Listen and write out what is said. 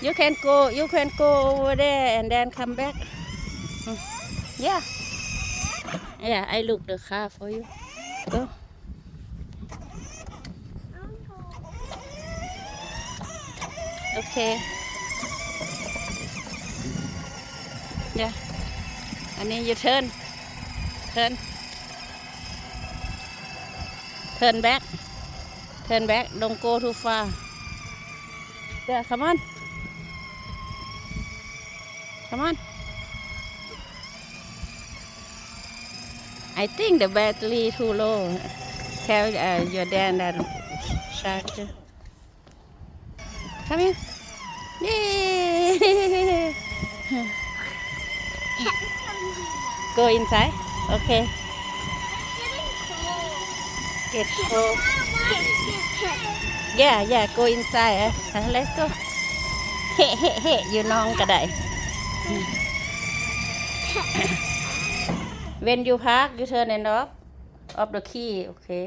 You can go over there and then come back. Yeah. Yeah, I look the car for you. Go. Okay. Yeah. And then you turn. Turn back. Turn back. Don't go too far. Yeah, come on. Come on. I think the battery too low. Tell your dad that charger. Come here. Yay! Go inside. Okay. Get cold. Yeah. Go inside. Let's go. Hey. You know ก็ได้ When you park, you turn and off the key. Okay.